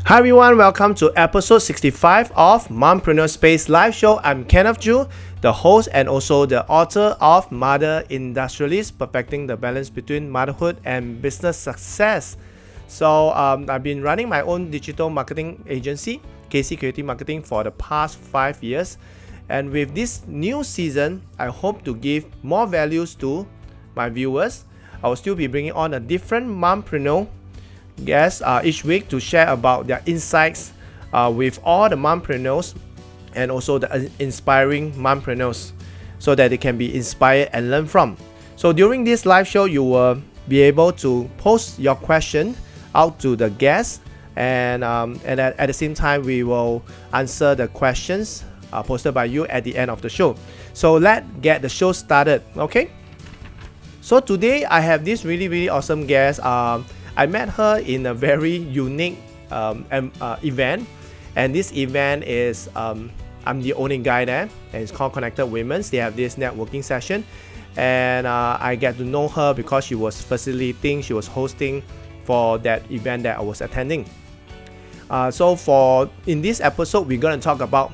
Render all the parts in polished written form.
Hi everyone, welcome to episode 65 of Mompreneur Space live show. I'm Kenneth Choo, the host and also the author of Mother Industrialist, Perfecting the Balance Between Motherhood and Business Success. So I've been running my own digital marketing agency, KC Creative Marketing, for the past 5 years. And with this new season, I hope to give more values to my viewers. I will still be bringing on a different mompreneur guests each week to share about their insights with all the mompreneurs and also the inspiring mompreneurs so that they can be inspired and learn from. So during this live show, you will be able to post your question out to the guests, and at the same time we will answer the questions posted by you at the end of the show. So let's get the show started. Okay, so today I have this really awesome guest. I met her in a very unique event, and this event is I'm the only guy there, and it's called Connected Women's. They have this networking session, and I get to know her because she was hosting for that event that I was attending. So in this episode, we're going to talk about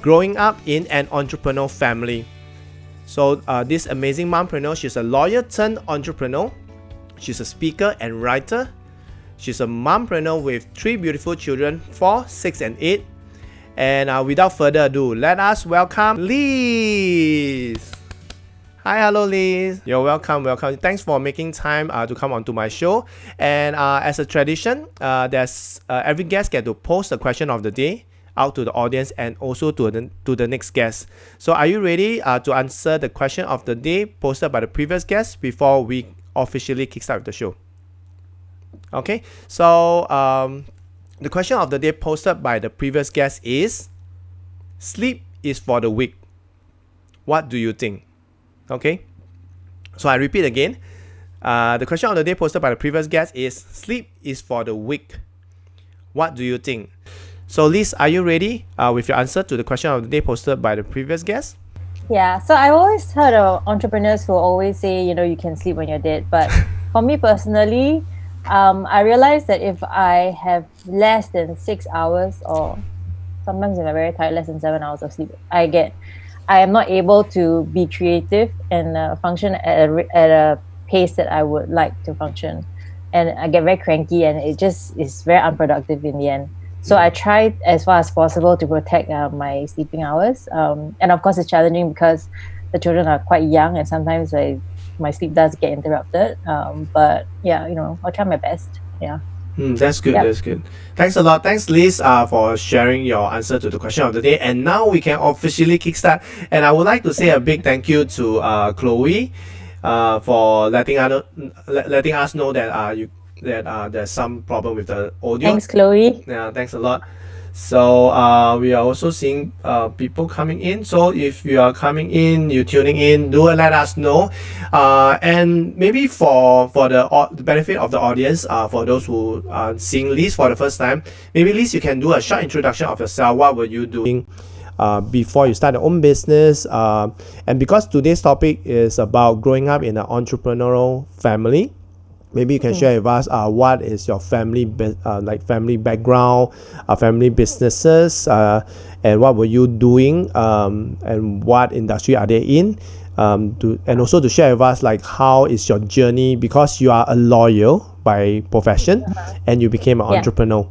growing up in an entrepreneurial family. So this amazing mompreneur, she's a lawyer turned entrepreneur. She's a speaker and writer. She's a mompreneur with 3 beautiful children, 4, 6, and 8. And without further ado, let us welcome Lise. Hi, hello Lise. You're welcome. Thanks for making time to come onto my show. And as a tradition, there's every guest get to post the question of the day out to the audience and also to the next guest. So are you ready to answer the question of the day posted by the previous guest before we officially kickstart the show? Okay, so the question of the day posted by the previous guest is: sleep is for the weak. What do you think? Okay, so I repeat again. The question of the day posted by the previous guest is: sleep is for the weak. What do you think? So Liz, are you ready with your answer to the question of the day posted by the previous guest? Yeah, so I've always heard of entrepreneurs who always say, you can sleep when you're dead. But for me personally, I realized that if I have less than 6 hours, or sometimes if I'm very tired, less than 7 hours of sleep, I am not able to be creative and function at a pace that I would like to function. And I get very cranky, and it just is very unproductive in the end. So I try as far as possible to protect my sleeping hours. And of course, it's challenging because the children are quite young, and sometimes my sleep does get interrupted. But yeah, I'll try my best. Yeah. That's good. Yep. That's good. Thanks a lot. Thanks, Liz, for sharing your answer to the question of the day. And now we can officially kickstart. And I would like to say a big thank you to Chloe for letting us know that there's some problem with the audio. Thanks, Chloe. Yeah, thanks a lot. So we are also seeing people coming in. So if you are coming in, you're tuning in, do let us know. And maybe for the benefit of the audience, for those who are seeing Liz for the first time, maybe Liz, you can do a short introduction of yourself. What were you doing before you start your own business? And because today's topic is about growing up in an entrepreneurial family, maybe you can share with us what is your family background, family businesses, and what were you doing, and what industry are they in, and also to share with us how is your journey, because you are a lawyer by profession and you became an entrepreneur.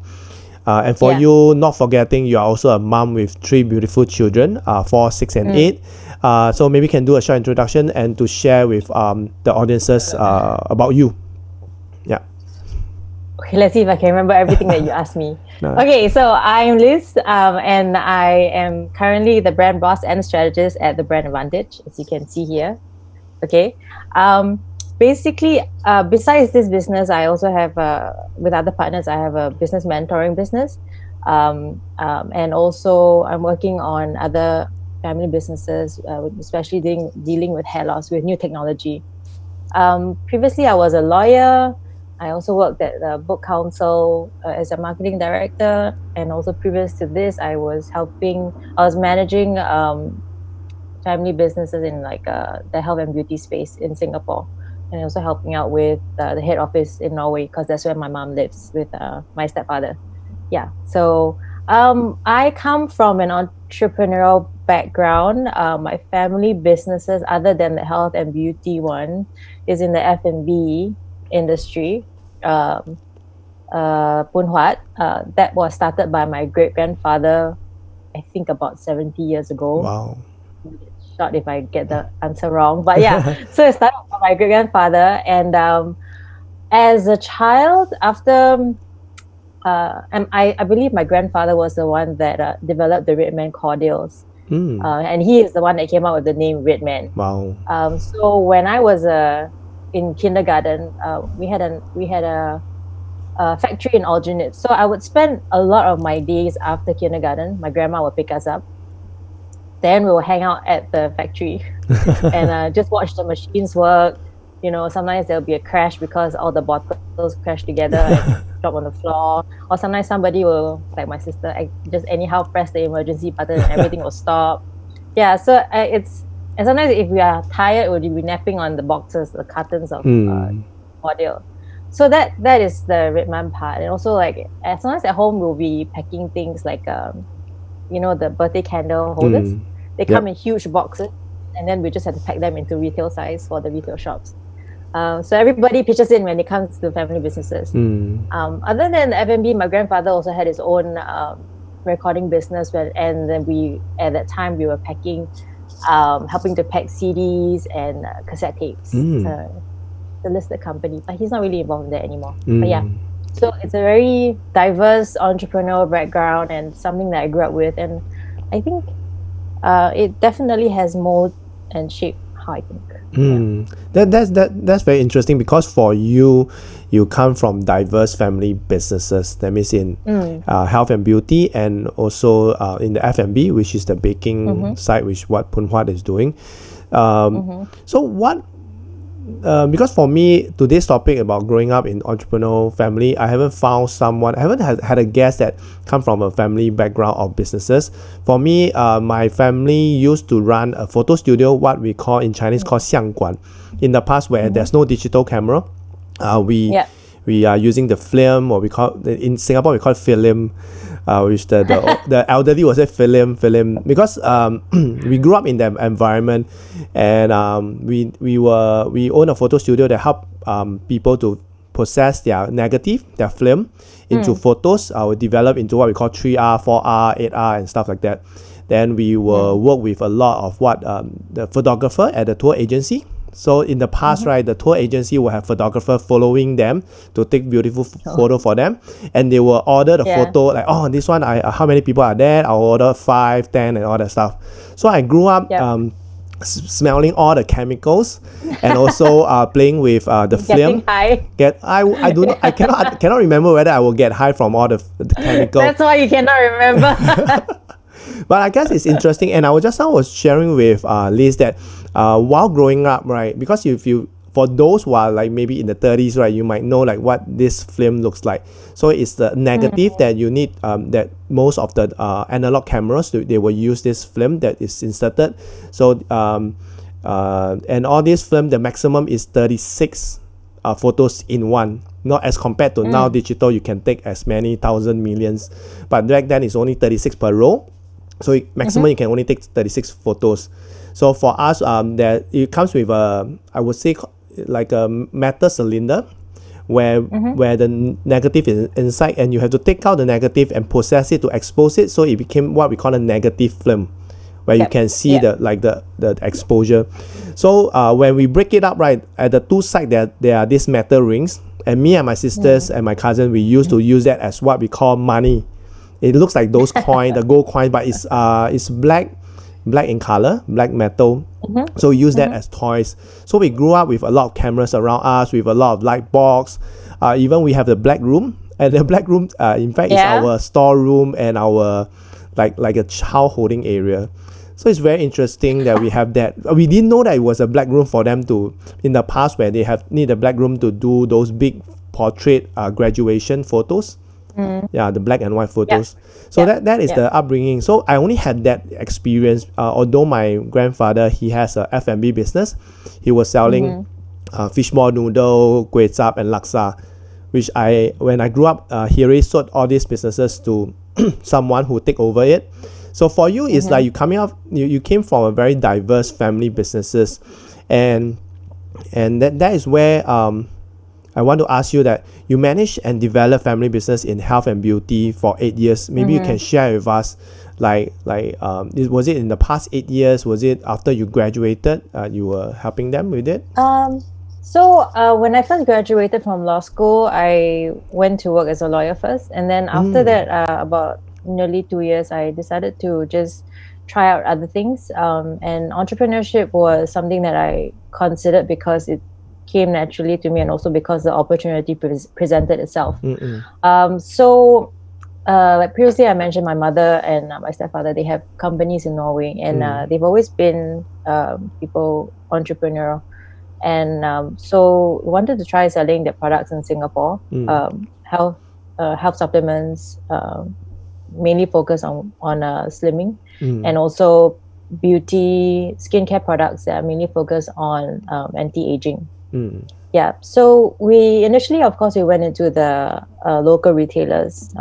And for you, not forgetting, you are also a mom with 3 beautiful children, 4, 6, and 8. So maybe you can do a short introduction and to share with the audiences about you. Yeah. Okay, let's see if I can remember everything that you asked me. Okay, so I'm Liz, and I am currently the brand boss and strategist at the Brand AdvantEdge, as you can see here. Okay. Basically, besides this business, I also have, with other partners, I have a business mentoring business. And also I'm working on other family businesses, especially dealing with hair loss with new technology. Previously, I was a lawyer. I also worked at the book council as a marketing director, and also previous to this, I was managing family businesses in the health and beauty space in Singapore. and also helping out with the head office in Norway, because that's where my mom lives with my stepfather. Yeah. So I come from an entrepreneurial background. My family businesses, other than the health and beauty one, is in the F&B industry. Pun Huat, that was started by my great grandfather, I think about 70 years ago. Wow. Short if I get the answer wrong, but yeah. So it started by my great grandfather, and as a child, after and I believe my grandfather was the one that developed the Red Man cordials, and he is the one that came up with the name Red Man. Wow. So when I was in kindergarten, we had a factory in Alginate. So I would spend a lot of my days after kindergarten. My grandma would pick us up. Then we will hang out at the factory and just watch the machines work. You know, sometimes there'll be a crash because all the bottles crash together and drop on the floor. Or sometimes somebody will, like my sister, just anyhow press the emergency button and everything will stop. Yeah, so and sometimes if we are tired, we'll be napping on the boxes, the cartons of cordial. So that is the Redman part. And also, like, sometimes at home we'll be packing things like the birthday candle holders. They come in huge boxes, and then we just have to pack them into retail size for the retail shops. So everybody pitches in when it comes to family businesses. Other than F&B, my grandfather also had his own recording business, and then at that time we were packing, helping to pack CDs and cassette tapes. The listed company, but he's not really involved in that anymore. But yeah, so it's a very diverse entrepreneurial background and something that I grew up with, and I think it definitely has mold and shaped how I think. That's very interesting, because for you come from diverse family businesses. That means in health and beauty, and also in the F&B, which is the baking side, which what Pun Huat is doing. So what? Because for me, today's topic about growing up in entrepreneurial family, I haven't had a guest that come from a family background of businesses. For me, my family used to run a photo studio, what we call in Chinese called 相馆. In the past, where there's no digital camera, we are using the film, or we call in Singapore we call it film. Which the elderly will say film, because we grew up in that environment, and we own a photo studio that help people to process their film into photos. I will develop into what we call 3R, 4R, 8R, and stuff like that. Then we will work with a lot of the photographer at the tour agency. So in the past, right, the tour agency will have photographer following them to take beautiful photo for them, and they will order the photo like, this one, how many people are there? I'll order 5, 10, and all that stuff. So I grew up smelling all the chemicals, and also playing with the film. Getting high. I cannot remember whether I will get high from all the chemicals. That's why you cannot remember. But I guess it's interesting, and I was sharing with Lise that while growing up, right, because for those who are like maybe in the 30s, right, you might know like what this film looks like. So it's the negative that you need, that most of the analog cameras, they will use this film that is inserted. So and all this film, the maximum is 36 photos in one. Not as compared to now digital, you can take as many thousand millions, but back then it's only 36 per row. So maximum you can only take 36 photos. So for us, that it comes with I would say like a metal cylinder, where the negative is inside, and you have to take out the negative and process it to expose it. So it became what we call a negative film, where you can see the exposure. So when we break it up, right, at the two sides there are these metal rings, and me and my sisters and my cousin, we used to use that as what we call money. It looks like those coin, the gold coin, but it's black in color, black metal. So we use that as toys. So we grew up with a lot of cameras around us, with a lot of light box. Even we have the black room, and the black room, in fact, is our storeroom and our like a child holding area. So it's very interesting that we have that. We didn't know that it was a black room for them to, in the past, where they need a black room to do those big portrait graduation photos. The black and white photos. So that is the upbringing. So I only had that experience. Although my grandfather, he has a F&B business, he was selling fishball noodle, kway chap, and laksa, which when I grew up, he already sold all these businesses to someone who take over it. So for you, it's like you came from a very diverse family businesses, and that is where I want to ask you that you managed and developed family business in health and beauty for 8 years. Maybe you can share with us, was it in the past 8 years? Was it after you graduated? You were helping them with it? So when I first graduated from law school, I went to work as a lawyer first, and then after that, about nearly 2 years, I decided to just try out other things. And entrepreneurship was something that I considered because it came naturally to me, and also because the opportunity presented itself. Like previously I mentioned, my mother and my stepfather, they have companies in Norway, and they've always been people entrepreneurial, and so wanted to try selling their products in Singapore. Health supplements, mainly focus on slimming, and also beauty skincare products that are mainly focused on anti-aging. Yeah, so we initially, of course, we went into the local retailers,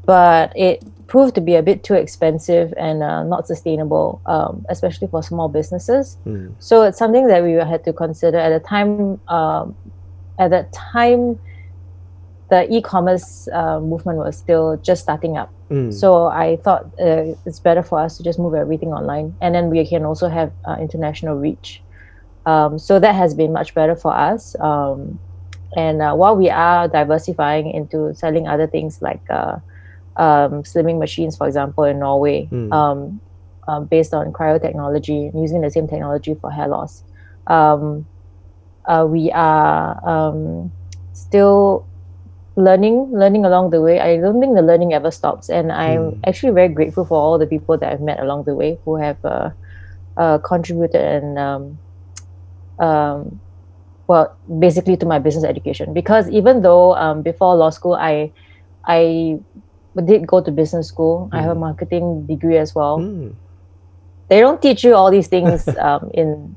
but it proved to be a bit too expensive and not sustainable, especially for small businesses. So it's something that we had to consider at the time. At that time, the e-commerce movement was still just starting up. So I thought it's better for us to just move everything online, and then we can also have international reach. So that has been much better for us. And while we are diversifying into selling other things like slimming machines, for example, in Norway, based on cryotechnology, using the same technology for hair loss, we are still learning along the way. I don't think the learning ever stops, and I'm actually very grateful for all the people that I've met along the way who have contributed and well, basically to my business education. Because even though before law school I did go to business school, I have a marketing degree as well. They don't teach you all these things in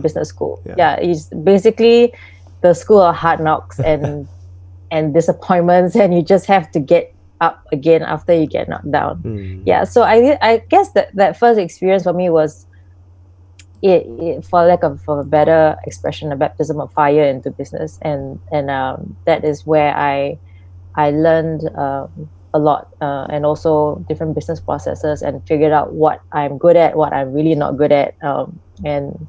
business school. Yeah, it's basically the school of hard knocks and disappointments, and you just have to get up again after you get knocked down. Yeah, so I guess that first experience for me was, it for lack of a better expression, a baptism of fire into business, and that is where I learned a lot, and also different business processes, and figured out what I'm good at, what I'm really not good at, and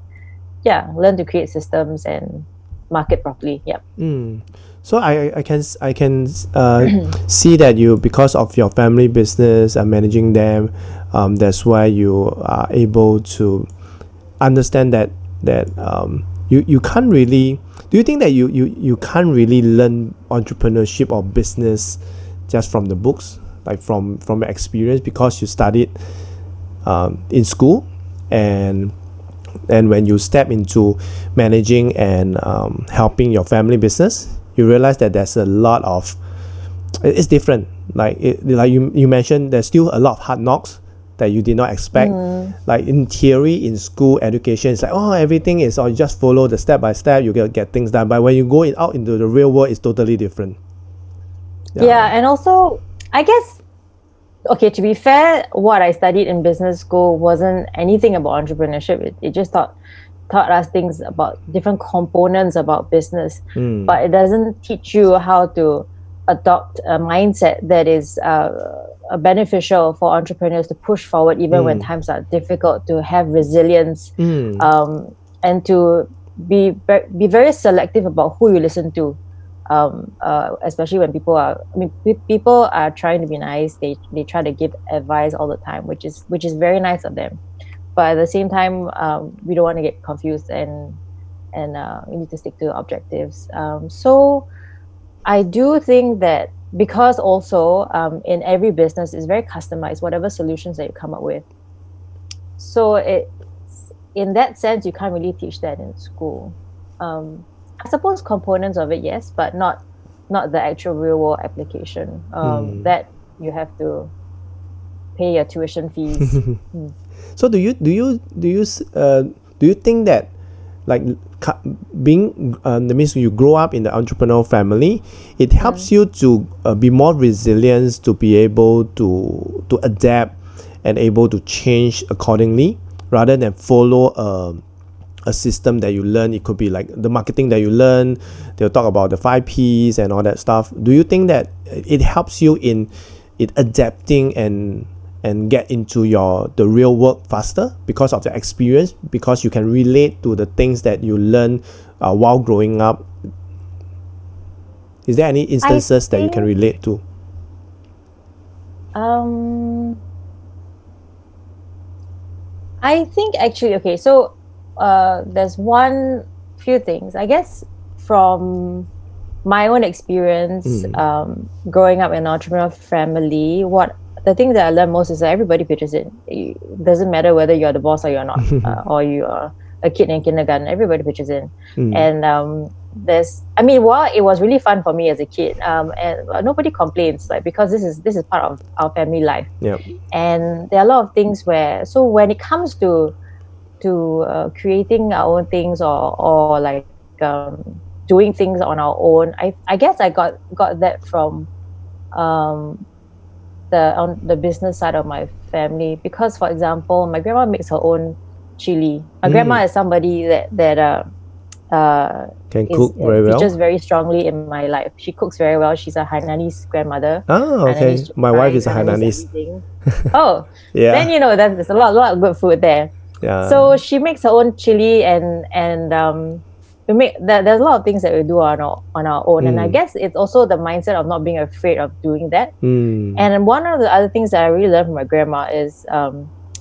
yeah, learn to create systems and market properly. Yep. So I can see that you, because of your family business and managing them, that's why you are able to understand that you can't really. Do you think that you can't really learn entrepreneurship or business just from the books, like from experience, because you studied in school, and when you step into managing and helping your family business, you realize that there's a lot of, it's different. Like you mentioned, there's still a lot of hard knocks that you did not expect. Like in theory, in school education, it's like, oh, everything is, or you just follow the step by step, you get things done. But when you go out into the real world, it's totally different. Yeah, and also, I guess, okay, to be fair, what I studied in business school wasn't anything about entrepreneurship. It just taught us things about different components about business, but it doesn't teach you how to adopt a mindset that is beneficial for entrepreneurs to push forward even when times are difficult, to have resilience, and to be very selective about who you listen to. Especially when people are trying to be nice, they try to give advice all the time, which is very nice of them, but at the same time, we don't want to get confused, and we need to stick to objectives. So I do think that, because also in every business is very customized, whatever solutions that you come up with, so in that sense you can't really teach that in school. I suppose components of it, yes, but not the actual real world application. That you have to pay your tuition fees. So do you think that, like, that means you grow up in the entrepreneurial family, it helps you to be more resilient, to be able to adapt and able to change accordingly, rather than follow a system that you learn. It could be like the marketing that you learn. They'll talk about the 5 Ps and all that stuff. Do you think that it helps you in adapting and get into the real work faster because of the experience, because you can relate to the things that you learn while growing up? Is there any instances that you can relate to? I think actually, okay, so there's few things. I guess from my own experience, growing up in an entrepreneurial family, the thing that I learned most is that everybody pitches in. It doesn't matter whether you're the boss or you're not, or you are a kid in kindergarten, everybody pitches in. And while it was really fun for me as a kid, and nobody complains, like, because this is part of our family life. Yep. And there are a lot of things so when it comes to creating our own things or like doing things on our own, I guess I got that from the business side of my family, because, for example, my grandma makes her own chili. My grandma is somebody that can cook very well. Features very strongly in my life. She cooks very well. She's a Hainanese grandmother. Oh, okay. My wife is a Hainanese. Oh, yeah. Then there's a lot of good food there. Yeah. So she makes her own chili, and we make there's a lot of things that we do on our own. And I guess it's also the mindset of not being afraid of doing that. And one of the other things that I really learned from my grandma is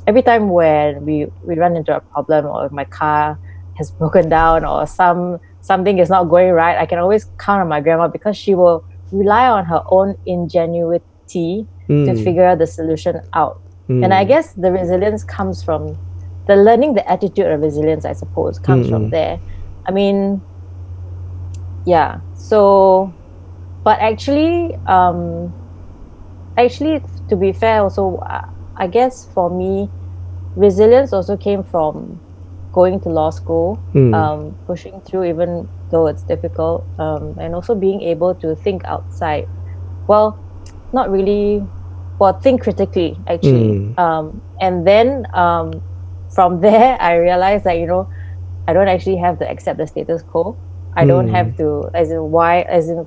every time when we run into a problem, or if my car has broken down, or something is not going right, I can always count on my grandma, because she will rely on her own ingenuity to figure the solution out. And I guess the resilience comes from learning the attitude of resilience, I suppose, comes from there. I mean, yeah. So, but actually, to be fair, also, I guess for me, resilience also came from going to law school, pushing through even though it's difficult, and also being able to think outside. Well, not really. Well, think critically, actually. And then from there, I realized that, I don't actually have to accept the status quo. I don't have to,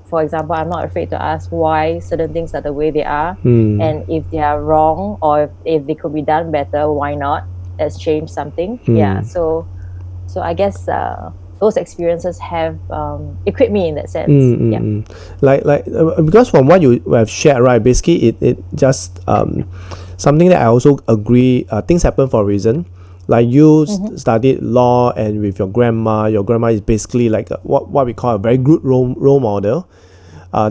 for example, I'm not afraid to ask why certain things are the way they are. And if they are wrong, or if they could be done better, why not? Let's change something. Yeah. So I guess those experiences have equipped me in that sense. Like because from what you have shared, right, basically it just something that I also agree, things happen for a reason. Like you studied law, and with your grandma is basically like what we call a very good role model.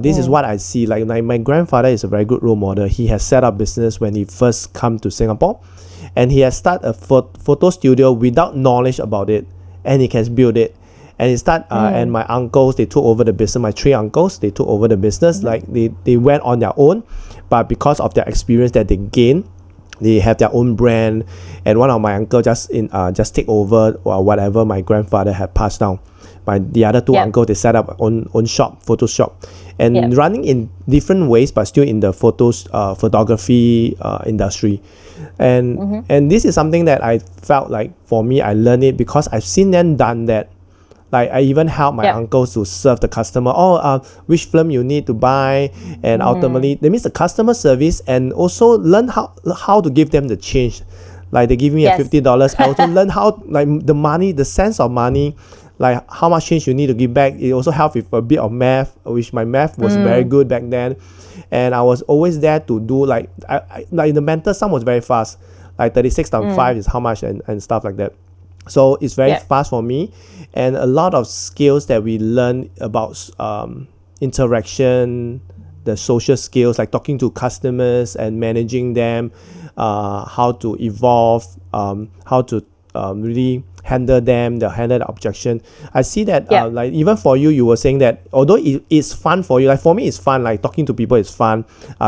This is what I see. Like my grandfather is a very good role model. He has set up business when he first come to Singapore, and he has started a photo studio without knowledge about it, and he can build it. And he and my uncles, they took over the business. My 3 uncles, they took over the business. Like they went on their own, but because of their experience that they gained, they have their own brand. And one of my uncle just take over whatever my grandfather had passed down. The other 2 uncles, they set up own shop, photo shop, and running in different ways, but still in the photography industry. And this is something that I felt like, for me, I learned it because I've seen them done that. Like I even help my uncles to serve the customer. Which film you need to buy, and ultimately that means the customer service, and also learn how to give them the change. Like they give me a $50. I also learn how, like, the money, the sense of money, like how much change you need to give back. It also helped with a bit of math, which my math was very good back then, and I was always there to do like the mental sum was very fast. Like 36 times 5 is how much, and stuff like that. So it's very fast for me, and a lot of skills that we learn about interaction, the social skills, like talking to customers and managing them, how to evolve, how to really handle them, they'll handle the objection. I see that Yeah. like even for you, you were saying that although it's fun for you, like for me it's fun, like talking to people is fun,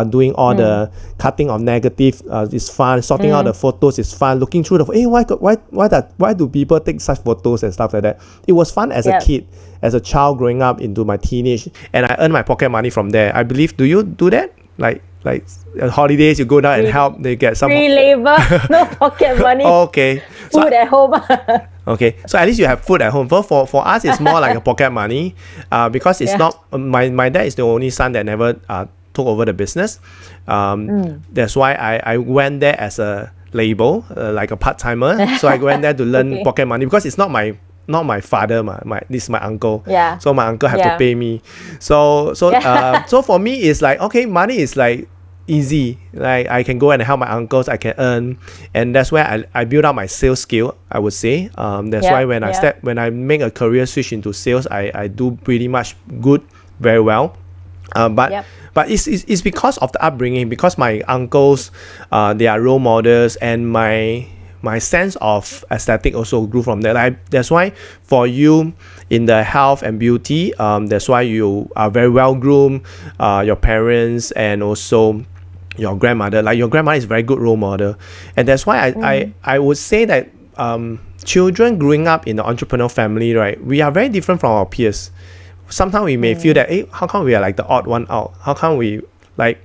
doing all the cutting of negative is fun, sorting out the photos is fun, looking through the hey, why do people take such photos and stuff like that. It was fun as a kid, as a child growing up into my teenage, and I earn my pocket money from there. I believe, do you do that? Like holidays, you go down and help, they get some free labor, no pocket money, okay. food at home. Okay, so at least you have food at home. But for us, it's more like a pocket money, because it's not my dad is the only son that never took over the business. That's why I went there as a label, like a part timer. So I went there to learn pocket money because it's not my father, this is my uncle. Yeah. So my uncle have to pay me. So for me it's like, okay, money is like easy. Like I can go and help my uncles, I can earn, and that's where I build up my sales skill, I would say. That's why when I make a career switch into sales, I do pretty much good, very well. But it's because of the upbringing, because my uncles, they are role models, and my sense of aesthetic also grew from there. Like, that's why for you in the health and beauty, that's why you are very well groomed, your parents and also your grandmother. Like your grandmother is a very good role model, and that's why I would say that children growing up in the entrepreneurial family, right, we are very different from our peers. Sometimes we may feel that, hey, how come we are like the odd one out? How come we, like,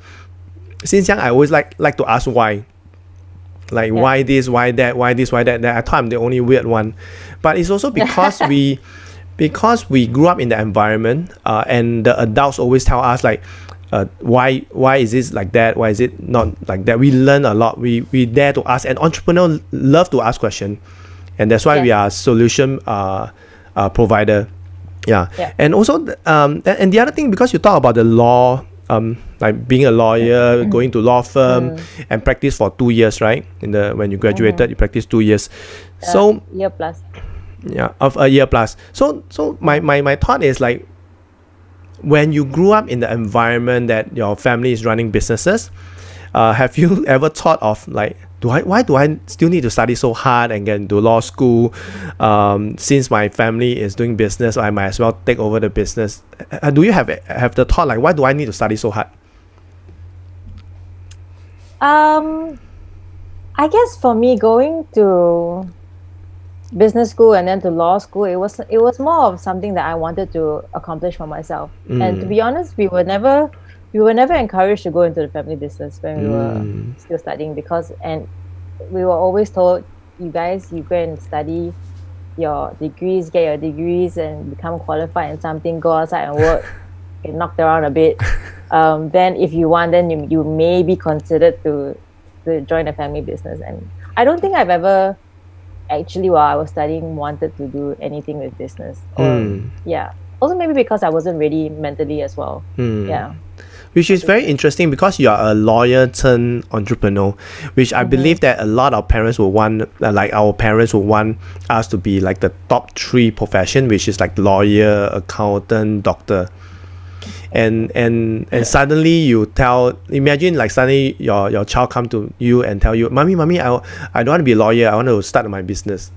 since young I always like to ask why. Like why this, why that, why this, why that. I thought I'm the only weird one, but it's also because we grew up in the environment, and the adults always tell us like, why is this like that? Why is it not like that? We learn a lot. We dare to ask, and entrepreneurs love to ask questions, and that's why we are solution provider. Yeah. And also and the other thing, because you talk about the law, like being a lawyer, going to law firm and practice for 2 years, right? When you graduated, you practice 2 years. So year plus. Yeah, of a year plus. So my thought is like, when you grew up in the environment that your family is running businesses, have you ever thought of like, why do I still need to study so hard and get into law school? Since my family is doing business, I might as well take over the business. Do you have the thought like, why do I need to study so hard? I guess for me, going to business school and then to law school, it was more of something that I wanted to accomplish for myself. And to be honest, we were never encouraged to go into the family business when we were still studying, and we were always told, you go and study your degrees, get your degrees and become qualified in something, go outside and work, get knocked around a bit. Then if you want, then you may be considered to join a family business. And I don't think I've ever actually, while I was studying, wanted to do anything with business. Also maybe because I wasn't ready mentally as well. Which is very interesting, because you are a lawyer turned entrepreneur, which I believe that a lot of parents will want, like our parents will want us to be like the top 3 profession, which is like lawyer, accountant, doctor. And suddenly imagine like suddenly your child come to you and tell you, mommy, I don't want to be a lawyer, I want to start my business.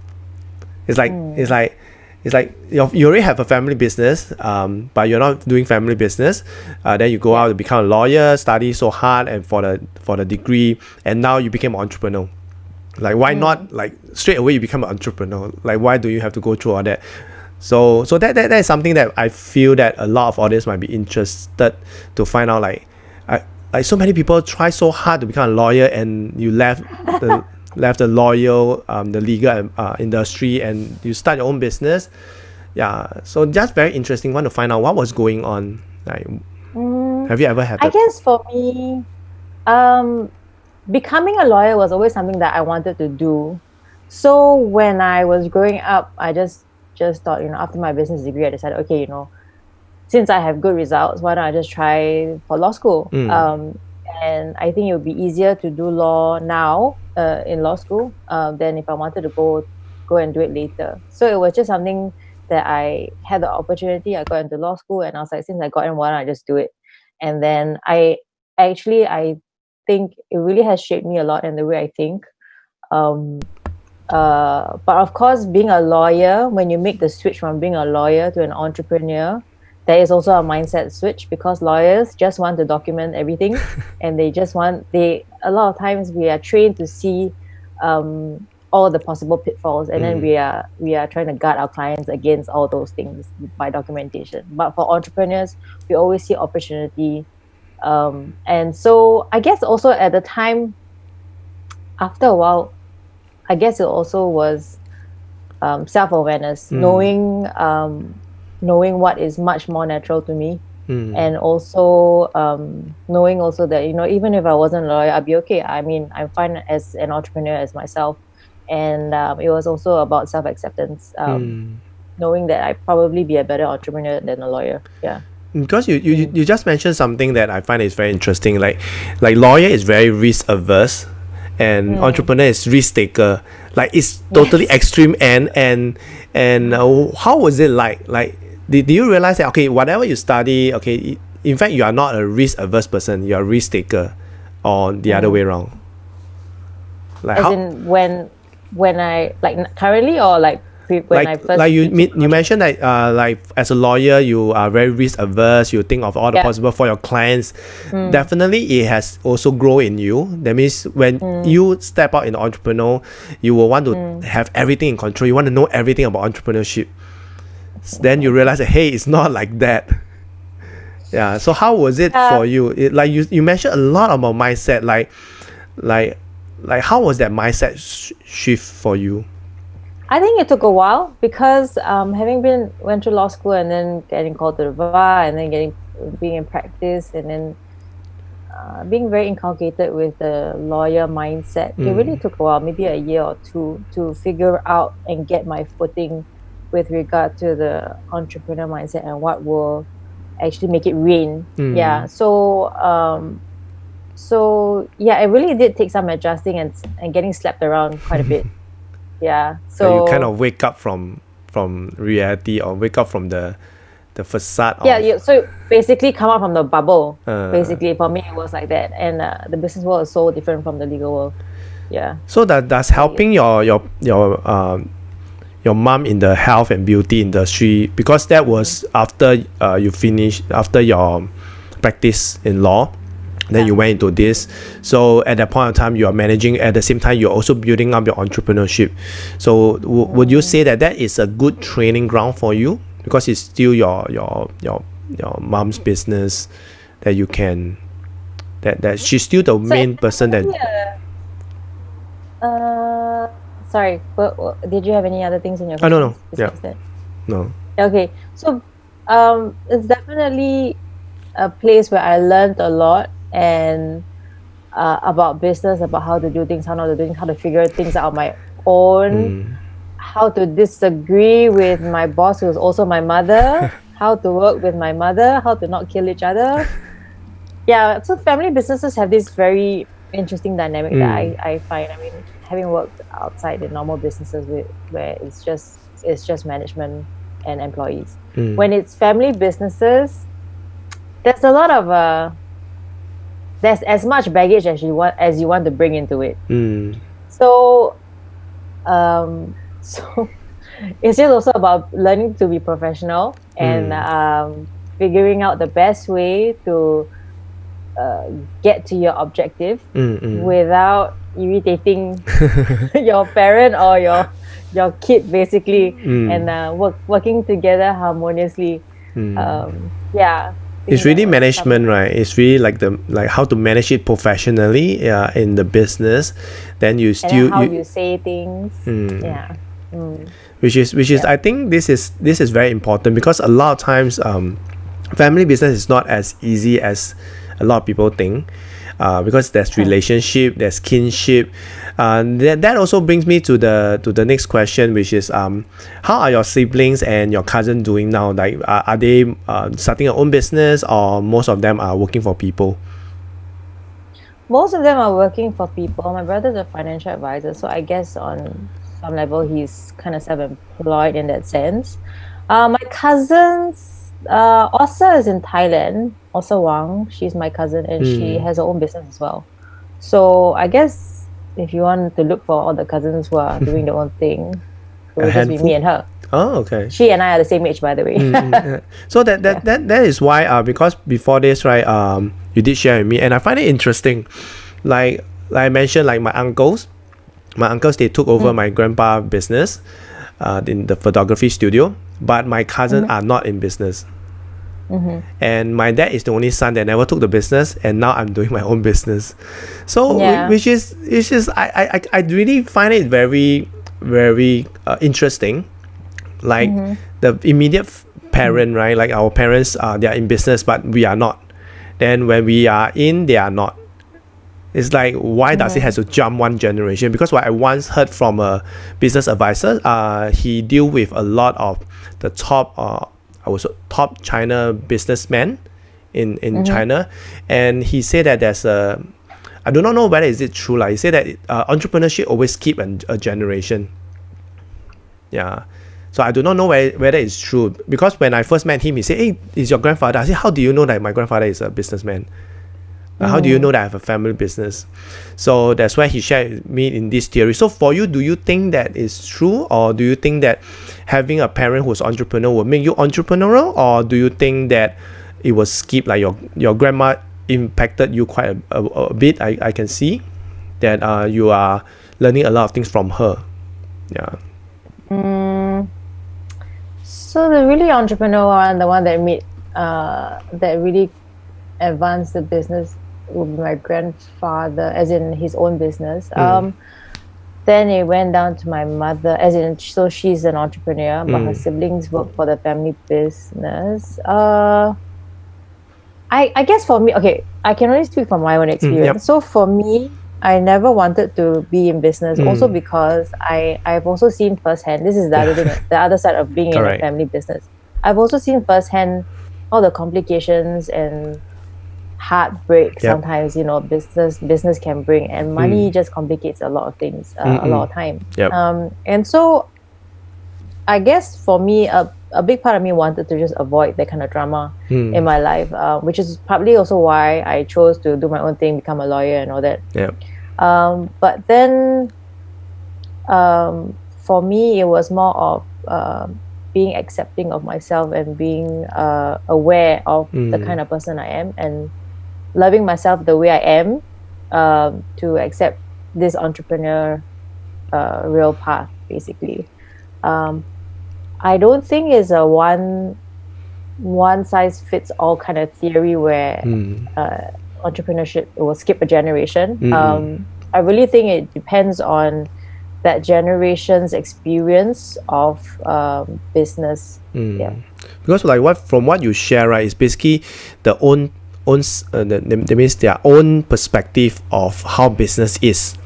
It's like you already have a family business, but you're not doing family business. Then you go out to become a lawyer, study so hard and for the degree, and now you became an entrepreneur. Like, why not like straight away you become an entrepreneur? Like, why do you have to go through all that? So that is something that I feel that a lot of audience might be interested to find out. Like so many people try so hard to become a lawyer, and you left the lawyer, the legal industry, and you start your own business. So just very interesting. Want to find out what was going on. Like, have you ever had that? I guess for me, becoming a lawyer was always something that I wanted to do. So when I was growing up, I just thought, after my business degree, I decided, okay, since I have good results, why don't I just try for law school? And I think it would be easier to do law now in law school than if I wanted to go and do it later. So it was just something that I had the opportunity. I got into law school, and I was like, since I got in, why don't I just do it? And then I think it really has shaped me a lot in the way I think. But of course, being a lawyer, when you make the switch from being a lawyer to an entrepreneur, there is also a mindset switch, because lawyers just want to document everything, and a lot of times we are trained to see all the possible pitfalls, and then we are trying to guard our clients against all those things by documentation. But for entrepreneurs, we always see opportunity. And so I guess also at the time, after a while, I guess it also was self-awareness, knowing what is much more natural to me, and also knowing also that, even if I wasn't a lawyer, I'd be okay. I mean, I'm fine as an entrepreneur as myself. And it was also about self-acceptance, knowing that I'd probably be a better entrepreneur than a lawyer. Yeah. Because you just mentioned something that I find is very interesting. Like lawyer is very risk averse, and entrepreneur is risk taker. Like it's totally extreme end. And how was it like? Like did you realize that whatever you study, in fact you are not a risk averse person, you are a risk taker, or the other way around? Like as in when I currently, or when I first, you mentioned that as a lawyer you are very risk averse, you think of all the possible for your clients. Definitely it has also grown in you. That means when you step out in entrepreneur, you will want to have everything in control, you want to know everything about entrepreneurship. Then you realize that it's not like that. Yeah, so how was it for you? You mentioned a lot about mindset, like how was that mindset shift for you? I think it took a while, because having went to law school and then getting called to the bar, and then being in practice, and then being very inculcated with the lawyer mindset, it really took a while, maybe a year or two, to figure out and get my footing with regard to the entrepreneur mindset and what will actually make it rain. Yeah. So it really did take some adjusting and getting slapped around quite a bit. Yeah. So you kind of wake up from reality, or wake up from the facade of... so basically come out from the bubble. Basically for me it was like that, and the business world is so different from the legal world. Yeah. So that's helping your mom in the health and beauty industry, because that was after you finished, after your practice in law, then you went into this. So at that point of time, you are managing, at the same time you're also building up your entrepreneurship. So would you say that is a good training ground for you, because it's still your mom's business, that you can that she's still the main person that... Sorry, did you have any other things in your question? No. That? No. Okay, so it's definitely a place where I learned a lot, and about business, about how to do things, how not to do things, how to figure things out on my own, how to disagree with my boss, who is also my mother, how to work with my mother, how to not kill each other. Yeah, so family businesses have this very interesting dynamic that I find. I mean, having worked outside in normal businesses where it's just management and employees. When it's family businesses, there's a lot of there's as much baggage as you want to bring into it. So it's just also about learning to be professional, and figuring out the best way to get to your objective without irritating your parent or your kid, basically, and working together harmoniously. It's really management, right? It's really like how to manage it professionally in the business. Then you still and how you say things. Which is I think this is very important, because a lot of times family business is not as easy as a lot of people think, because there's relationship, there's kinship. That also brings me to the next question, which is how are your siblings and your cousin doing now? Like are they starting their own business, or most of them are working for people? Most of them are working for people. My brother's a financial advisor, so I guess on some level he's kind of self-employed in that sense. My cousins, Osa is in Thailand. Osa Wang, she's my cousin, and she has her own business as well. So I guess if you want to look for all the cousins who are doing their own thing, it will just be me and her. Oh, okay. She and I are the same age, by the way. So that is why because before this, right, you did share with me, and I find it interesting. Like I mentioned, like my uncles, they took over my grandpa business, in the photography studio, but my cousins are not in business. And my dad is the only son that never took the business, and now I'm doing my own business. So which is I really find it very, very interesting. Like the immediate parent, right? Like our parents, they are in business, but we are not. Then when we are in, they are not. It's like, why does it have to jump one generation? Because what I once heard from a business advisor, he deal with a lot of the top China businessmen in China, and he said that there's I do not know whether is it true. Like he said that entrepreneurship always keep a generation. Yeah. So I do not know whether it's true, because when I first met him, he said, "Hey, is your grandfather?" I said, "How do you know that my grandfather is a businessman? How do you know that I have a family business?" So that's why he shared with me in this theory. So for you, do you think that is true, or do you think that having a parent who's entrepreneur will make you entrepreneurial, or do you think that it will skip, like your grandma impacted you quite a bit? I can see that you are learning a lot of things from her. Yeah. So the really entrepreneurial one, the one that really advanced the business, would be my grandfather, as in his own business. Then it went down to my mother, as in, so she's an entrepreneur, but her siblings work for the family business. I guess for me, okay, I can only speak from my own experience. So for me, I never wanted to be in business, also because I've also seen firsthand, this is the other thing, the other side of being in a family business. I've also seen firsthand all the complications and heartbreak sometimes, business can bring, and money just complicates a lot of things, a lot of time. And so I guess for me, a big part of me wanted to just avoid that kind of drama in my life, which is probably also why I chose to do my own thing, become a lawyer and all that. But then for me, it was more of being accepting of myself and being aware of the kind of person I am, and loving myself the way I am, to accept this entrepreneur real path, basically. I don't think it's a one size fits all kind of theory where entrepreneurship will skip a generation. I really think it depends on that generation's experience of business. Because from what you share, right, is basically that means their own perspective of how business is.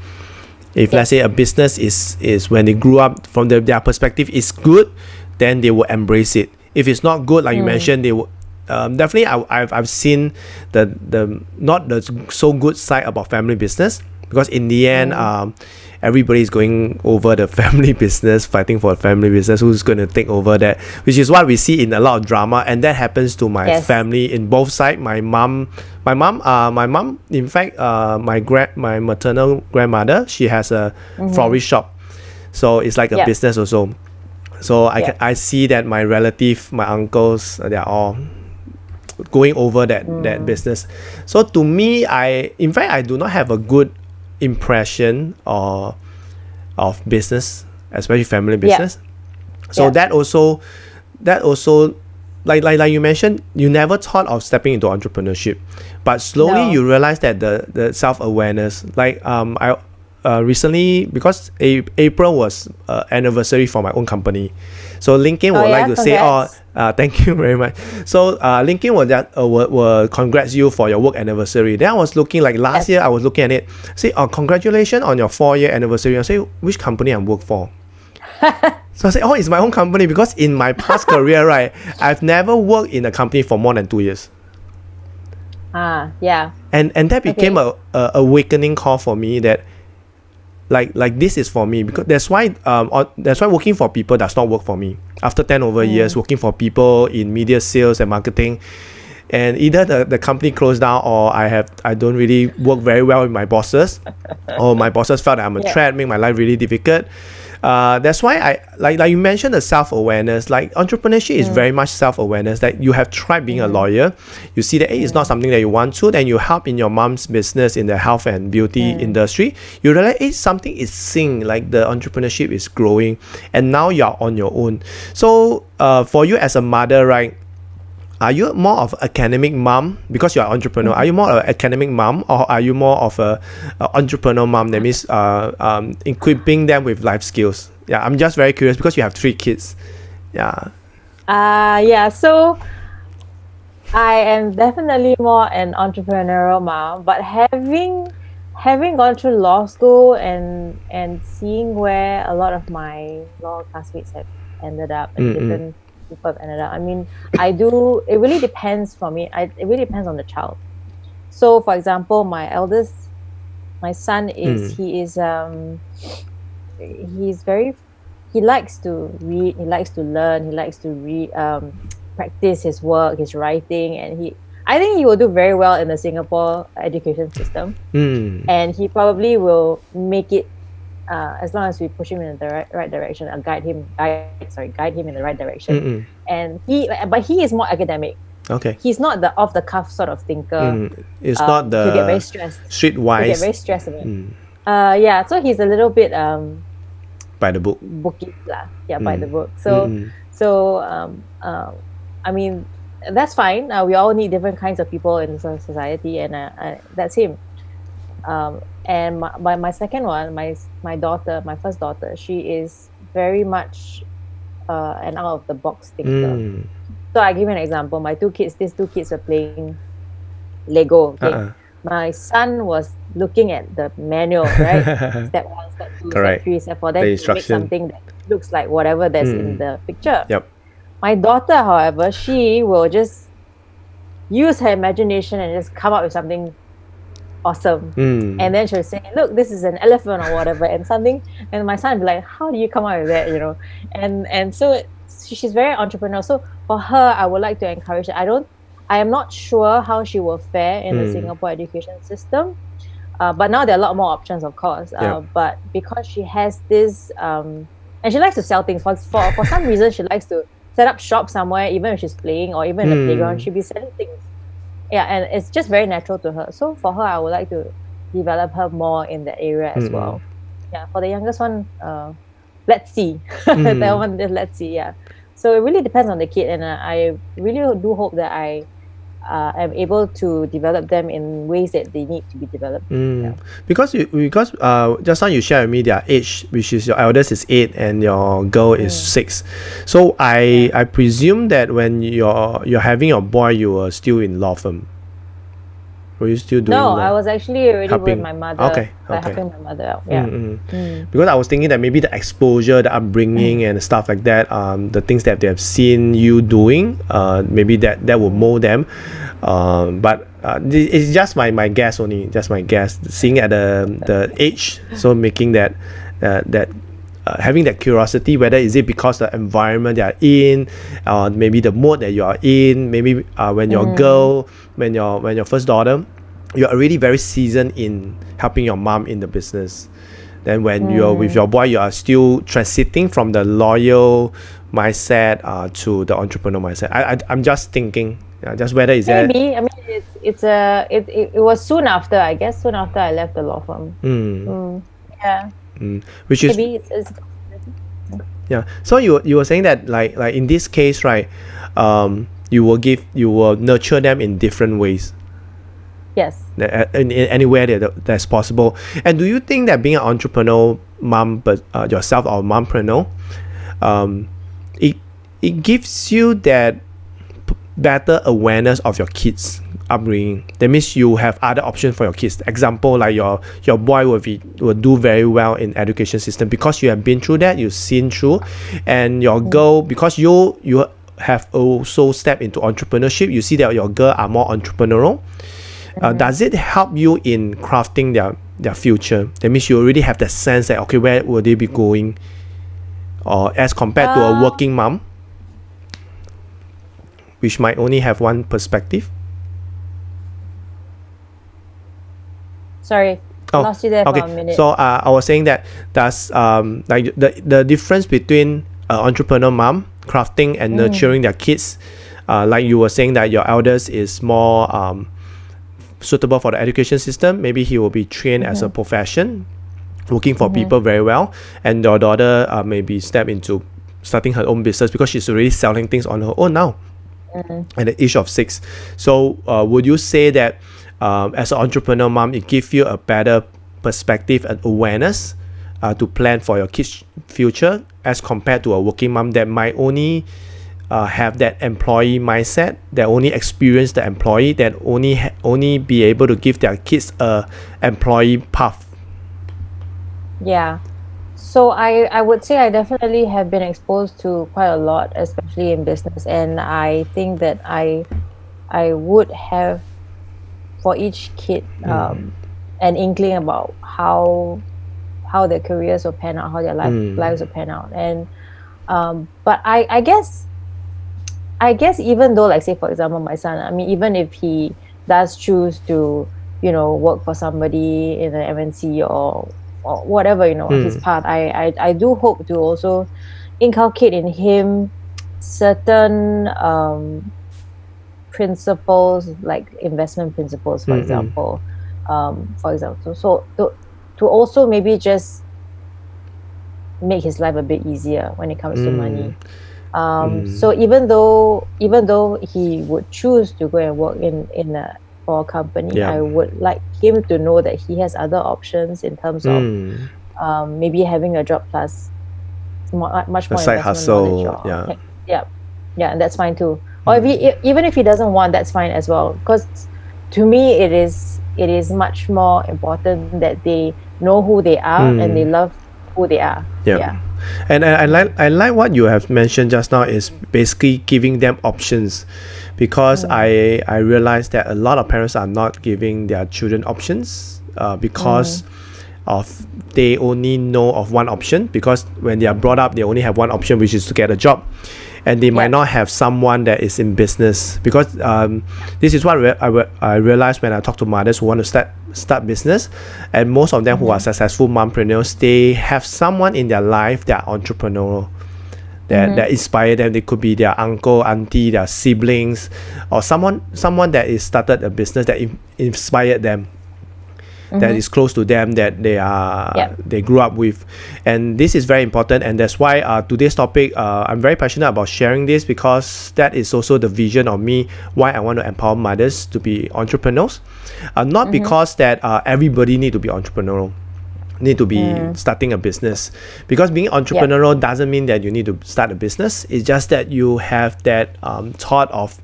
If let's say a business is when they grew up, from their perspective is good, then they will embrace it. If it's not good, like you mentioned, they will definitely. I've seen the not the so good side about family business, because in the end, everybody's going over the family business, fighting for a family business. Who's going to take over that? Which is what we see in a lot of drama, and that happens to my family in both sides. My mom. In fact, my maternal grandmother, she has a florist shop, so it's like a business also. So I see that my relative, my uncles, they are all going over that business. So to me, I do not have a good impression of business, especially family business. So that also like you mentioned, you never thought of stepping into entrepreneurship, but slowly you realize that the self-awareness, like I recently, because April was anniversary for my own company, so LinkedIn would like to say, thank you very much. So LinkedIn will congrats you for your work anniversary. Then I was looking, like last year I was looking at it, say, congratulations on your 4-year anniversary. I say, which company I work for? So I say, it's my own company, because in my past career, right, I've never worked in a company for more than 2 years. And that became a awakening call for me, that like this is for me, because that's why working for people does not work for me. After 10 over years working for people in media sales and marketing, and either the company closed down, or I don't really work very well with my bosses, or my bosses felt that I'm a threat, make my life really difficult. That's why I like you mentioned the self-awareness. Like entrepreneurship is very much self-awareness. That you have tried being a lawyer, you see that it's not something that you want to, then you help in your mom's business in the health and beauty industry. You realize something is seeing, like the entrepreneurship is growing, and now you're on your own. So for you as a mother, right? Are you more of academic mom because you're an entrepreneur? Are you more of an academic mom, or are you more of a entrepreneur mom? That means equipping them with life skills. Yeah, I'm just very curious because you have 3 kids. Yeah. So I am definitely more an entrepreneurial mom, but having gone through law school and seeing where a lot of my law classmates have ended up and different people have ended up. I mean, it really depends for me. It really depends on the child. So for example, my son is, he likes to read, he likes to learn, he likes to read, practice his work, his writing, and I think he will do very well in the Singapore education system. And he probably will make it as long as we push him in the right direction and guide him in the right direction. And he is more academic. Okay. He's not the off the cuff sort of thinker. It's not the he'll get very stressed. Streetwise. He'll get very stressed about it. So he's a little bit by the book. Booky lah. Yeah, by the book. So I mean, that's fine. We all need different kinds of people in society, and that's him. And my second one, my daughter, my first daughter, she is very much an out of the box thinker. So I give you an example. These two kids were playing Lego. Okay? My son was looking at the manual, right? Step 1, step 2, step 3, step 4. Then he makes something that looks like whatever that's in the picture. Yep. My daughter, however, she will just use her imagination and just come up with something awesome. And then she'll say, look, this is an elephant or whatever, and my son will be like, how do you come up with that, and so she's very entrepreneurial. So for her, I would like to encourage her. I am not sure how she will fare in the Singapore education system, but now there are a lot more options, of course. But because she has this and she likes to sell things, for some reason she likes to set up shop somewhere, even if she's playing or even in the playground, she'll be selling things. And it's just very natural to her. So for her, I would like to develop her more in that area as well. For the youngest one, let's see. That one, let's see. So it really depends on the kid, and I really do hope that I am able to develop them in ways that they need to be developed. Because just now you shared with me their age, which is your eldest is 8 and your girl is 6. So I presume that when you're having your boy, you were still in law firm. Were you still doing No, law? I was actually already helping with my mother. Helping my mother out. Because I was thinking that maybe the exposure, the upbringing and stuff like that, the things that they have seen you doing, maybe that will mold them. But it's just my guess only, just my guess. Seeing at the age, so making that having that curiosity, whether is it because the environment they are in, or maybe the mode that you are in, maybe when your girl, when your first daughter, you're already very seasoned in helping your mom in the business. Then when you're with your boy, you are still transiting from the loyal mindset to the entrepreneur mindset. I'm just thinking, just whether is that maybe. I mean, it was soon after, I guess, soon after I left the law firm. Which is maybe it's So you were saying that like in this case, right? You will nurture them in different ways. Yes. In anywhere that's possible. And do you think that being an entrepreneur mom, but yourself or mompreneur, it gives you that better awareness of your kids' upbringing? That means you have other options for your kids. Example, like your boy will do very well in education system because you have been through that, you've seen through, and your girl, because you have also stepped into entrepreneurship, you see that your girl are more entrepreneurial. Does it help you in crafting their future? That means you already have the sense that, okay, where will they be going, or as compared to a working mom, which might only have one perspective? Sorry, lost you there for a minute. So I was saying that does like the difference between entrepreneur mom crafting and nurturing their kids, like you were saying that your eldest is more suitable for the education system. Maybe he will be trained as a profession, working for people very well, and your daughter maybe step into starting her own business because she's already selling things on her own now at the age of 6. So would you say that as an entrepreneur mom, it gives you a better perspective and awareness to plan for your kids' future as compared to a working mom that might only have that employee mindset, that only experience the employee, that only be able to give their kids a employee path? Yeah. So I would say I definitely have been exposed to quite a lot, especially in business, and I think that I would have for each kid an inkling about how their careers will pan out, how their lives will pan out. And but I guess even though, like, say for example, my son, I mean, even if he does choose to, you know, work for somebody in an MNC or whatever, you know, his path, I do hope to also inculcate in him certain principles, like investment principles, for example. So to also maybe just make his life a bit easier when it comes to money. So even though he would choose to go and work for a company, I would like him to know that he has other options in terms of maybe having a job plus much more side investment hustle, knowledge. And that's fine too. Or even if he doesn't want, that's fine as well. Because to me, it is much more important that they know who they are and they love who they are. And I like what you have mentioned just now is basically giving them options, because I realize that a lot of parents are not giving their children options because of they only know of one option, because when they are brought up they only have one option, which is to get a job, and they might not have someone that is in business. Because this is what I realized when I talk to mothers who want to start business, and most of them who are successful mompreneurs, they have someone in their life that are entrepreneurial, that inspire them. They could be their uncle, auntie, their siblings, or someone that is started a business that inspired them, that is close to them, that they grew up with. And this is very important, and that's why today's topic, I'm very passionate about sharing this, because that is also the vision of me, why I want to empower mothers to be entrepreneurs. Not because that everybody need to be entrepreneurial, need to be starting a business, because being entrepreneurial doesn't mean that you need to start a business. It's just that you have that thought of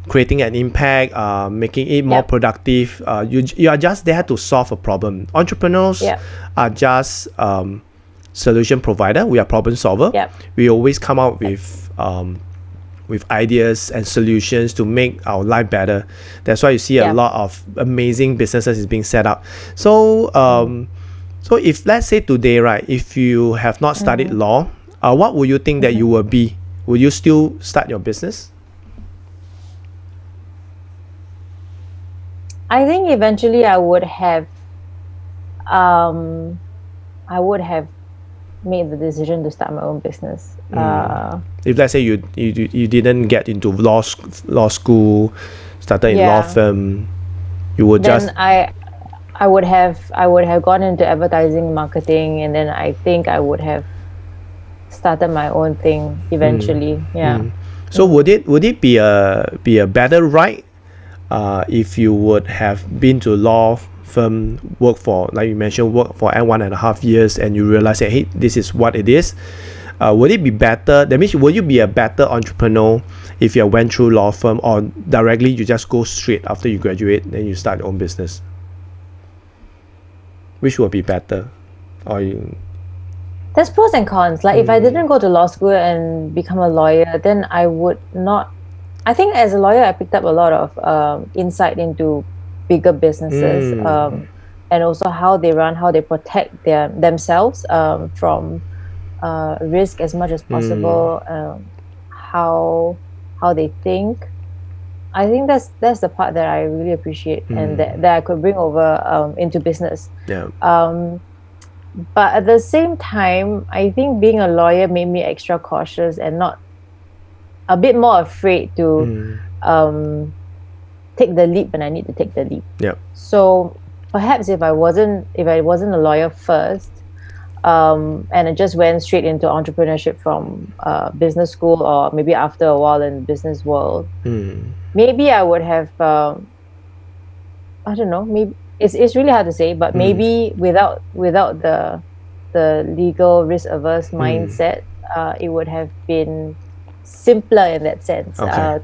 creating an impact, making it more productive. You are just there to solve a problem. Entrepreneurs are just solution provider. We are problem solver. We always come out with ideas and solutions to make our life better. That's why you see a lot of amazing businesses is being set up. So so if let's say today, right, if you have not studied law, what would you think that you will be? Will you still start your business? I think eventually I would have made the decision to start my own business. If let's say you didn't get into law school, started in law firm, you would then I would have gone into advertising, marketing, and then I think I would have started my own thing eventually. So would it be a better ride if you would have been to law firm, work for, like you mentioned, work for 1.5 years, and you realize that, hey, this is what it is? Would it be better? That means, would you be a better entrepreneur if you went through law firm, or directly you just go straight after you graduate, then you start your own business? Which would be better? There's pros and cons. Like if I didn't go to law school and become a lawyer, then I would not. I think as a lawyer, I picked up a lot of insight into bigger businesses, and also how they run, how they protect themselves from risk as much as possible, how they think, I think that's the part that I really appreciate and that I could bring over into business. Yeah. But at the same time, I think being a lawyer made me extra cautious and not a bit more afraid to take the leap when I need to take the leap. Yeah. So perhaps if I wasn't a lawyer first, and I just went straight into entrepreneurship from business school, or maybe after a while in the business world, maybe I would have I don't know, maybe it's really hard to say, but maybe without the legal risk averse mindset, it would have been simpler in that sense. Okay.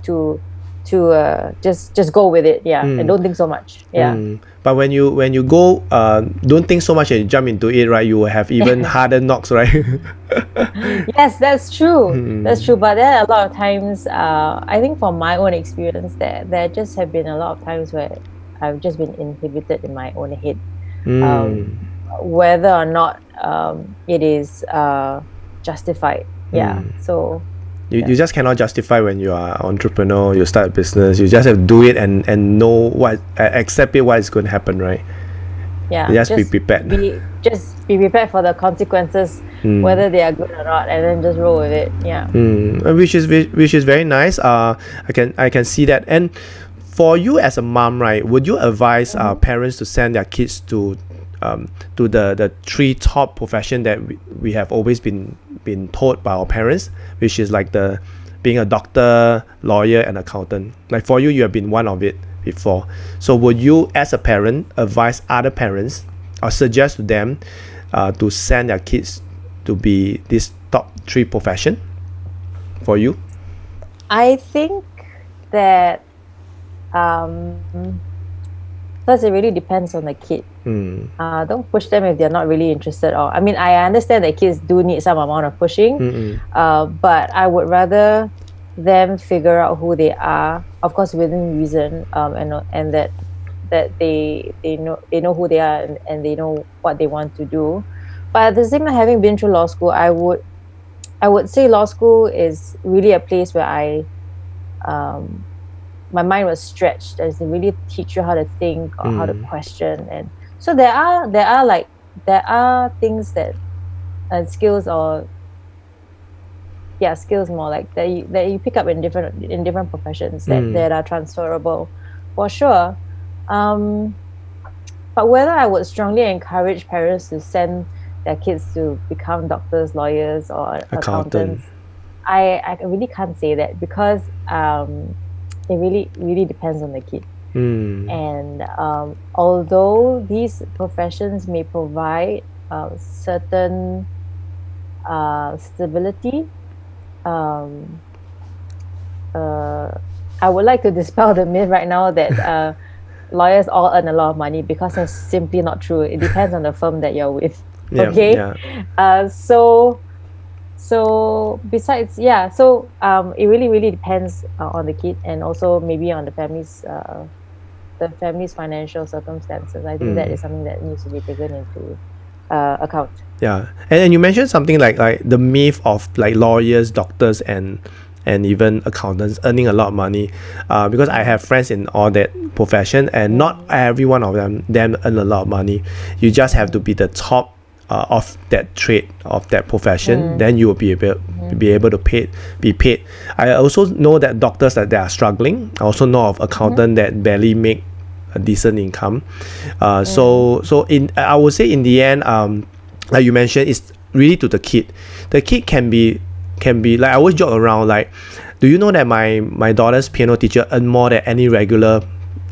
To just go with it, and don't think so much. But when you go don't think so much and you jump into it, right, you will have even harder knocks, right? Yes, that's true. That's true. But there are a lot of times, I think from my own experience, there just have been a lot of times where I've just been inhibited in my own head, whether or not it is justified. So you just cannot justify when you are an entrepreneur, you start a business. You just have to do it and know what, accept it, what is going to happen, right? Just be prepared. Just be prepared for the consequences, whether they are good or not, and then just roll with it. Which is very nice. I can see that. And for you as a mom, right, would you advise parents to send their kids to the three top profession that we have always been taught by our parents, which is like being a doctor, lawyer, and accountant? Like for you, you have been one of it before. So would you, as a parent, advise other parents or suggest to them to send their kids to be this top three profession for you? I think that first, it really depends on the kid. Don't push them if they're not really interested. Or I mean, I understand that kids do need some amount of pushing, but I would rather them figure out who they are, of course within reason, and that they know who they are, and they know what they want to do. But at the same time, having been through law school, I would say law school is really a place where my mind was stretched, as they really teach you how to think or how to question. And so there are things that skills skills more like that you pick up in different professions that are transferable for sure. But whether I would strongly encourage parents to send their kids to become doctors, lawyers, or accountants, I really can't say that, because it really depends on the kid. And although these professions may provide certain stability, I would like to dispel the myth right now that lawyers all earn a lot of money, because that's simply not true. It depends on the firm that you're with. So besides, it really depends on the kid, and also maybe on the family's financial circumstances. I think that is something that needs to be taken into account. And you mentioned something like the myth of like lawyers, doctors, and even accountants earning a lot of money, because I have friends in all that profession, and not every one of them earn a lot of money. You just have to be the top of that trade, of that profession, then you will be able to be paid. I also know that doctors that they are struggling. I also know of accountants that barely make a decent income. So I would say in the end, like you mentioned, it's really to the kid. The kid can be like, I always joke around, like, do you know that my daughter's piano teacher earn more than any regular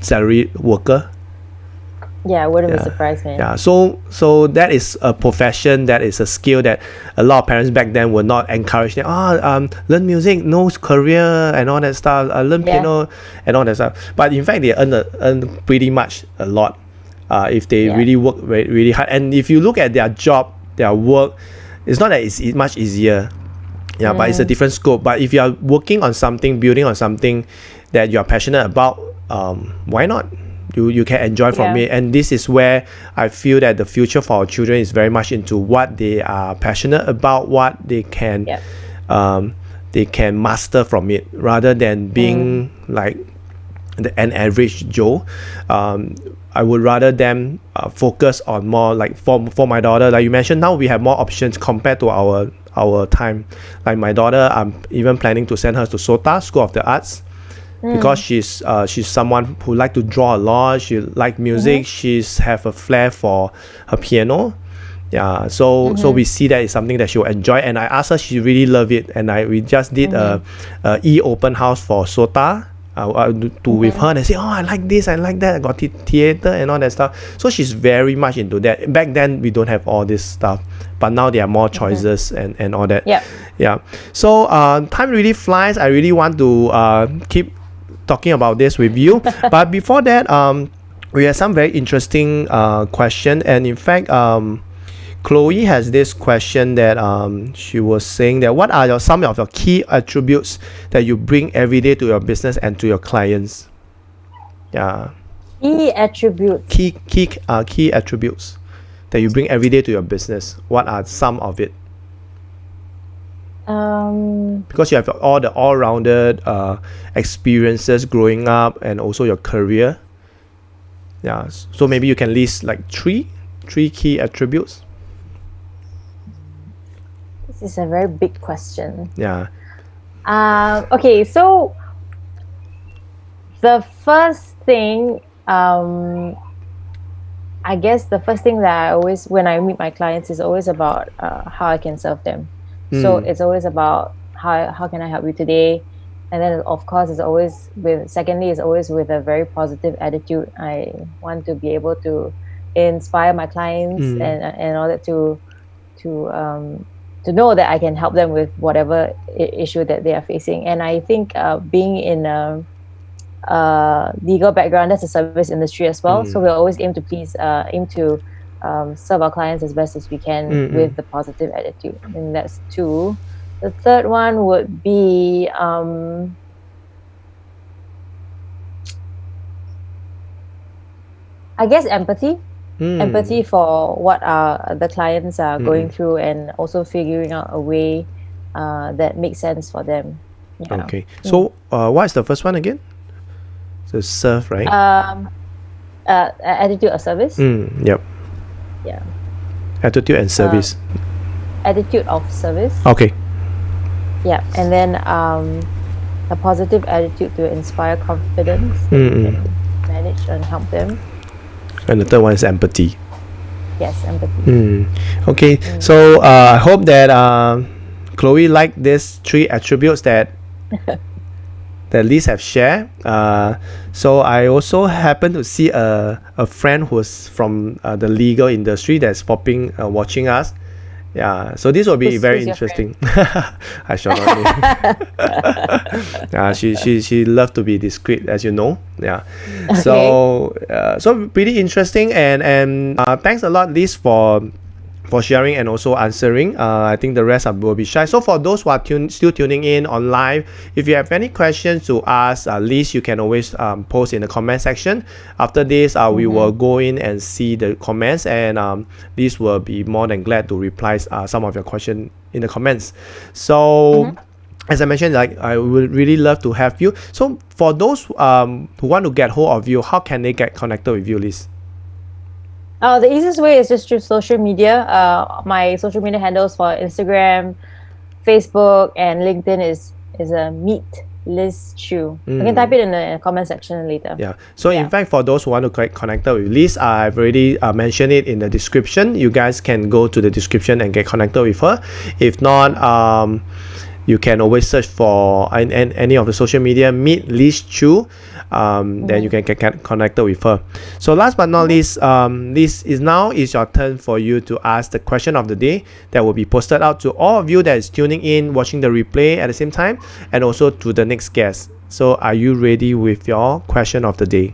salary worker? I wouldn't be surprised, man. So that is a profession, that is a skill that a lot of parents back then would not encourage them. Learn music, no career, and all that stuff. Learn piano and all that stuff. But in fact, they earn pretty much a lot if they really work really hard. And if you look at their job, their work, it's not that it's much easier. But it's a different scope. But if you are working on something, building on something that you are passionate about, why not? You can enjoy from it. And this is where I feel that the future for our children is very much into what they are passionate about, what they can master from it, rather than being like an average Joe. I would rather them focus on more like for my daughter, like you mentioned, now we have more options compared to our time. Like my daughter, I'm even planning to send her to SOTA, School of the Arts, because she's someone who like to draw a lot. She like music. She's have a flair for her piano. Yeah, so we see that it's something that she'll enjoy, and I asked her, she really love it, and we just did a open house for SOTA with her, and I say, oh, I like this, I like that, I got theater and all that stuff. So she's very much into that. Back then we don't have all this stuff, but now there are more choices and all that. Yeah. So time really flies. I really want to keep talking about this with you, but before that, we have some very interesting question, and in fact, Chloe has this question that she was saying that what are some of your key attributes that you bring every day to your business and to your clients? Yeah. Key attributes. Key attributes that you bring every day to your business. What are some of it? Because you have all-rounded experiences growing up and also your career. Yeah. So maybe you can list like three key attributes. This is a very big question. Yeah. Okay, so the first thing, I guess the first thing that I always, when I meet my clients, is always about how I can serve them. So it's always about how can I help you today, and then of course it's always with a very positive attitude. I want to be able to inspire my clients and all that to know that I can help them with whatever issue that they are facing. And I think being in a legal background, that's a service industry as well. So we always aim to serve our clients as best as we can with the positive attitude. And that's two. The third one would be I guess empathy. Empathy for what the clients are going through, and also figuring out a way that makes sense for them. Yeah. Okay. So what is the first one again? So serve, right? Attitude of service. Yep. Yeah. Attitude and service. Attitude of service. Okay. Yeah. And then a positive attitude to inspire confidence and manage and help them. And the third one is empathy. Yes, empathy. Okay, so I hope that Chloe liked these three attributes that Lise have shared. So I also happen to see a friend who's from the legal industry that's watching us. Yeah, so this will be very interesting. I shall not name. She loves to be discreet, as you know. Yeah. Okay. So pretty interesting, and thanks a lot, Lise, for sharing and also answering. I think the rest will be shy. So for those who are still tuning in on live, if you have any questions to ask Lise, you can always post in the comment section. After this, we will go in and see the comments, and Lise will be more than glad to reply some of your questions in the comments. So as I mentioned, like, I would really love to have you. So for those who want to get hold of you, how can they get connected with you, Lise? The easiest way is just through social media. My social media handles for Instagram, Facebook, and LinkedIn is Meet Lise Chew. You can type it in the comment section later. Yeah. So in fact, for those who want to get connected with Lise, I've already mentioned it in the description. You guys can go to the description and get connected with her. If not, you can always search for any of the social media, Meet Lise Chew. Then you can get connected with her. So last but not least, this is your turn for you to ask the question of the day that will be posted out to all of you that is tuning in, watching the replay at the same time, and also to the next guest. So are you ready with your question of the day?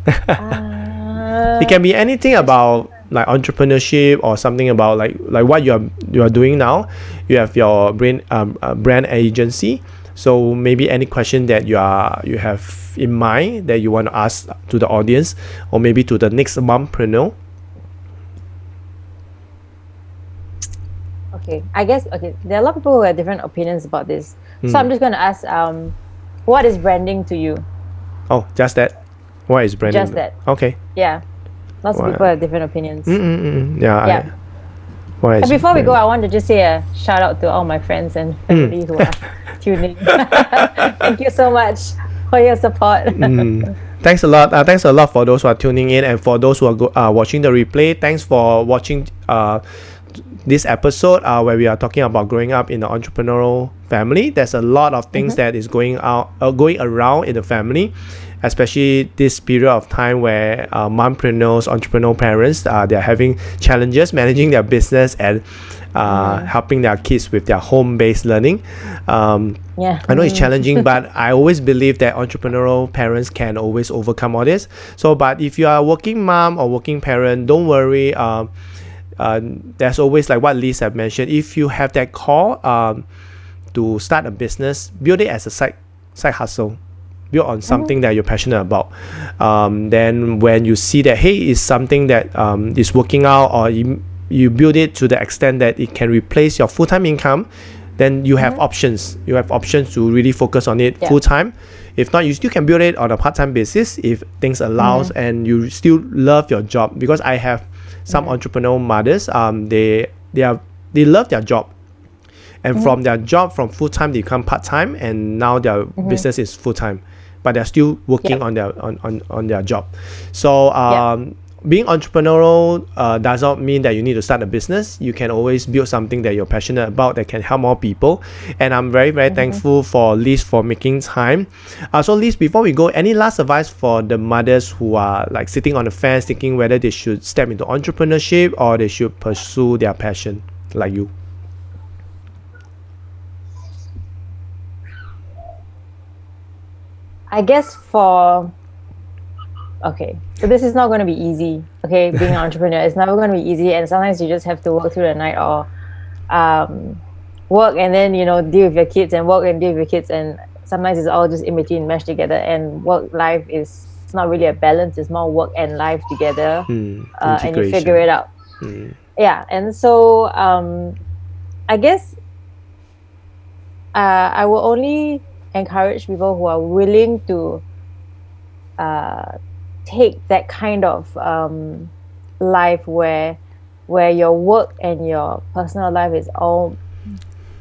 It can be anything about like entrepreneurship or something about like what you are doing now. You have your brand agency. So maybe any question that you have in mind that you want to ask to the audience, or maybe to the next mompreneur. Okay, I guess there are a lot of people who have different opinions about this. So I'm just going to ask, what is branding to you? Oh, just that. What is branding? Just that. Okay. Yeah. Lots of people have different opinions. Yeah. Yeah. What And is before we go, branding? I want to just say a shout out to all my friends and family who are tuning. Thank you so much for your support. Thanks a lot. Thanks a lot for those who are tuning in, and for those who are watching the replay. Thanks for watching this episode where we are talking about growing up in the entrepreneurial family. There's a lot of things that is going around in the family, especially this period of time where mompreneurs, entrepreneurial parents, they're having challenges managing their business and helping their kids with their home-based learning. Yeah. I know it's challenging, but I always believe that entrepreneurial parents can always overcome all this. So, but if you are a working mom or working parent, don't worry. There's always, like what Lise have mentioned, if you have that call to start a business, build it as a side hustle. Build on something that you're passionate about. Then when you see that, hey, it's something that is working out, or you build it to the extent that it can replace your full-time income, then you have options. You have options to really focus on it full-time. If not, you still can build it on a part-time basis if things allows and you still love your job. Because I have some entrepreneurial mothers, they love their job. And from their job, from full-time, they become part-time, and now their business is full-time. But they're still working on their job. So being entrepreneurial does not mean that you need to start a business. You can always build something that you're passionate about that can help more people. And I'm very, very thankful for Lise for making time. So Lise, before we go, any last advice for the mothers who are like sitting on the fence thinking whether they should step into entrepreneurship or they should pursue their passion like you? I guess so this is not going to be easy. Okay, being an entrepreneur is never going to be easy, and sometimes you just have to work through the night or work and then deal with your kids and work and deal with your kids, and sometimes it's all just in between meshed together. And work life it's not really a balance; it's more work and life together, and you figure it out. Yeah, and so I guess I will only encourage people who are willing to take that kind of life where your work and your personal life is all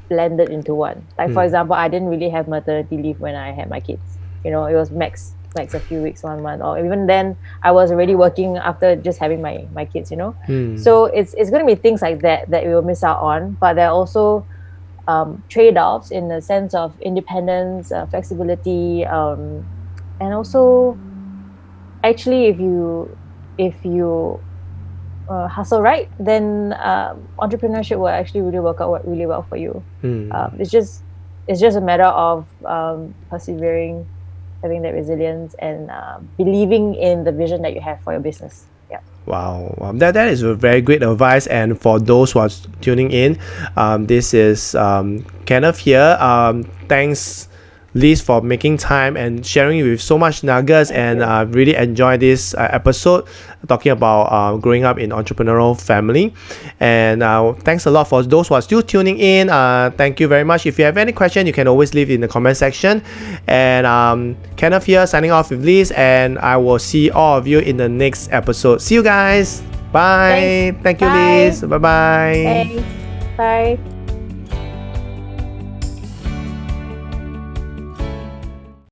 blended into one. Like for example, I didn't really have maternity leave when I had my kids. It was max a few weeks, 1 month, or even then I was already working after just having my kids. So it's going to be things like that we will miss out on, but there are also trade-offs in the sense of independence, flexibility, and also actually if you hustle right, then entrepreneurship will actually really work out really well for you. It's just a matter of persevering, having that resilience, and believing in the vision that you have for your business. Wow, that is a very great advice. And for those who are tuning in, this is Kenneth here. Thanks, Lise, for making time and sharing with so much nuggets. And really enjoy this episode talking about growing up in entrepreneurial family. And thanks a lot for those who are still tuning in. Thank you very much. If you have any question, you can always leave in the comment section. And Kenneth here signing off with Lise, and I will see all of you in the next episode. See you guys. Bye. Thanks. Thank you, Bye. Lise. Bye-bye. Thanks. Bye.